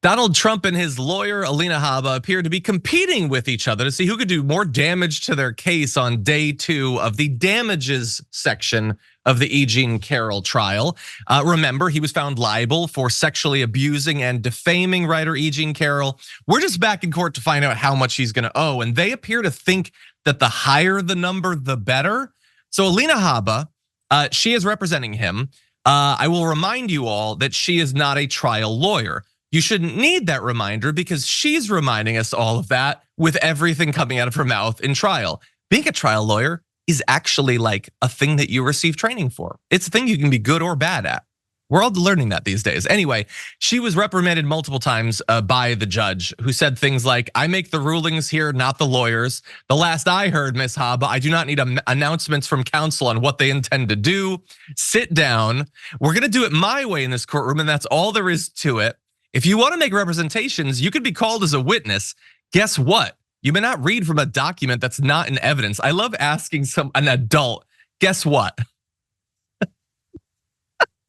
Donald Trump and his lawyer, Alina Habba, appear to be competing with each other to see who could do more damage to their case on day 2 of the damages section of the E Jean Carroll trial. Remember, he was found liable for sexually abusing and defaming writer E Jean Carroll. We're just back in court to find out how much he's gonna owe, and they appear to think that the higher the number, the better. So Alina Habba, she is representing him. I will remind you all that she is not a trial lawyer. You shouldn't need that reminder because she's reminding us all of that with everything coming out of her mouth in trial. Being a trial lawyer is actually like a thing that you receive training for. It's a thing you can be good or bad at. We're all learning that these days. Anyway, she was reprimanded multiple times by the judge, who said things like, "I make the rulings here, not the lawyers. The last I heard, Ms. Habba, I do not need announcements from counsel on what they intend to do. Sit down. We're gonna do it my way in this courtroom, and that's all there is to it. If you want to make representations, you could be called as a witness. Guess what? You may not read from a document that's not in evidence." I love asking an adult, guess what?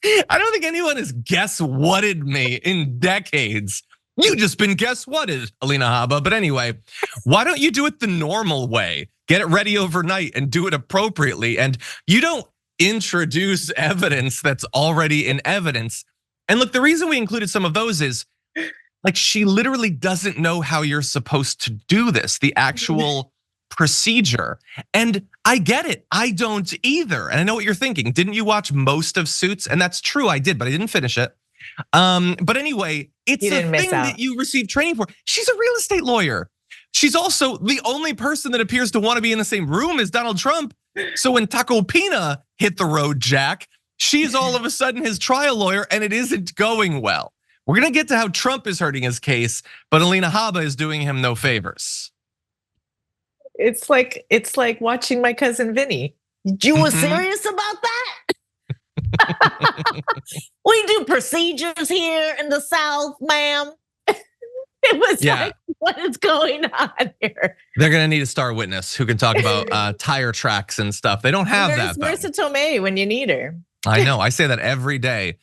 I don't think anyone has guess whatted me in decades. You just been guess whatted, Alina Habba. But anyway, why don't you do it the normal way? Get it ready overnight and do it appropriately. And you don't introduce evidence that's already in evidence. And look, the reason we included some of those is like she literally doesn't know how you're supposed to do this, the actual procedure. And I get it, I don't either. And I know what you're thinking. Didn't you watch most of Suits? And that's true, I did, but I didn't finish it. But anyway, it's a thing that you receive training for. She's a real estate lawyer. She's also the only person that appears to want to be in the same room as Donald Trump. So when Taco Pina hit the road, Jack, she's all of a sudden his trial lawyer, and it isn't going well. We're gonna get to how Trump is hurting his case, but Alina Habba is doing him no favors. It's like watching my cousin Vinny. You were serious about that? We do procedures here in the South, ma'am. It was like, what is going on here? They're gonna need a star witness who can talk about tire tracks and stuff. They don't have that. Marissa Tomei when you need her. I know, I say that every day.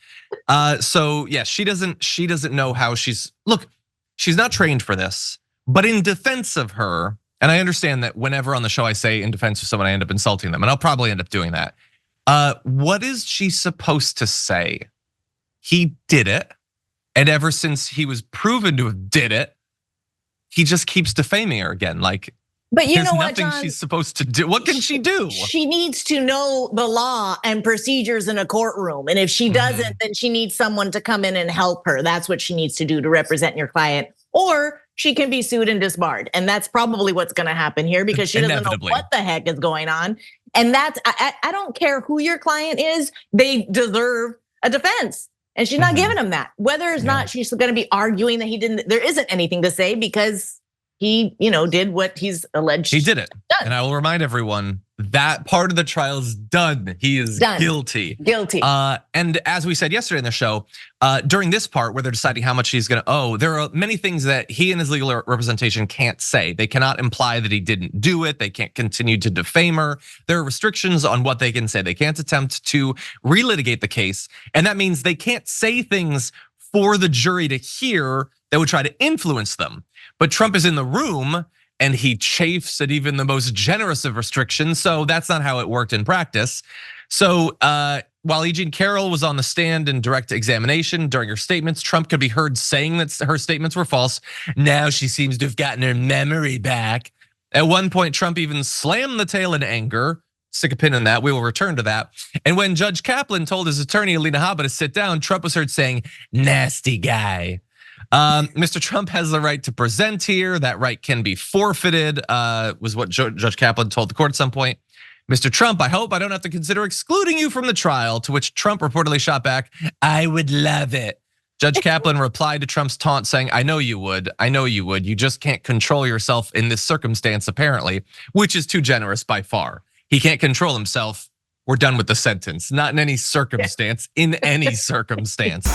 So yeah, she doesn't know how she's not trained for this, but in defense of her, and I understand that whenever on the show I say in defense of someone, I end up insulting them, and I'll probably end up doing that. What is she supposed to say? He did it, and ever since he was proven to have did it, he just keeps defaming her again. Like, but you know what, nothing John? She's supposed to do. What can she do? She needs to know the law and procedures in a courtroom. And if she doesn't, then she needs someone to come in and help her. That's what she needs to do to represent your client. Or she can be sued and disbarred. And that's probably what's gonna happen here because she doesn't know what the heck is going on. And that's, I don't care who your client is, they deserve a defense. And she's not giving them that. Whether or not she's gonna be arguing that he didn't, there isn't anything to say because he, did what he's alleged. He did it. And I will remind everyone that part of the trial is done. He is guilty. Guilty. And as we said yesterday in the show, during this part where they're deciding how much he's gonna owe, there are many things that he and his legal representation can't say. They cannot imply that he didn't do it. They can't continue to defame her. There are restrictions on what they can say. They can't attempt to relitigate the case. And that means they can't say things for the jury to hear that would try to influence them. But Trump is in the room and he chafes at even the most generous of restrictions. So that's not how it worked in practice. So while E Jean Carroll was on the stand in direct examination during her statements, Trump could be heard saying that her statements were false. Now she seems to have gotten her memory back. At one point, Trump even slammed the table in anger. Stick a pin in that, we will return to that. And when Judge Kaplan told his attorney, Alina Habba, to sit down, Trump was heard saying, "Nasty guy." Mr. Trump has the right to present here. That right can be forfeited, was what Judge Kaplan told the court at some point. "Mr. Trump, I hope I don't have to consider excluding you from the trial," to which Trump reportedly shot back, "I would love it." Judge Kaplan replied to Trump's taunt saying, "I know you would, I know you would. You just can't control yourself in this circumstance apparently," which is too generous by far. He can't control himself. We're done with the sentence. Not in any circumstance, in any circumstance.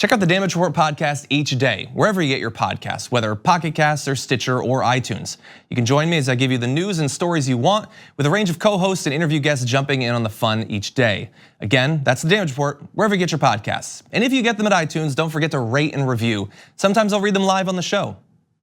Check out the Damage Report podcast each day, wherever you get your podcasts, whether Pocket Casts or Stitcher or iTunes. You can join me as I give you the news and stories you want, with a range of co-hosts and interview guests jumping in on the fun each day. Again, that's the Damage Report, wherever you get your podcasts. And if you get them at iTunes, don't forget to rate and review. Sometimes I'll read them live on the show.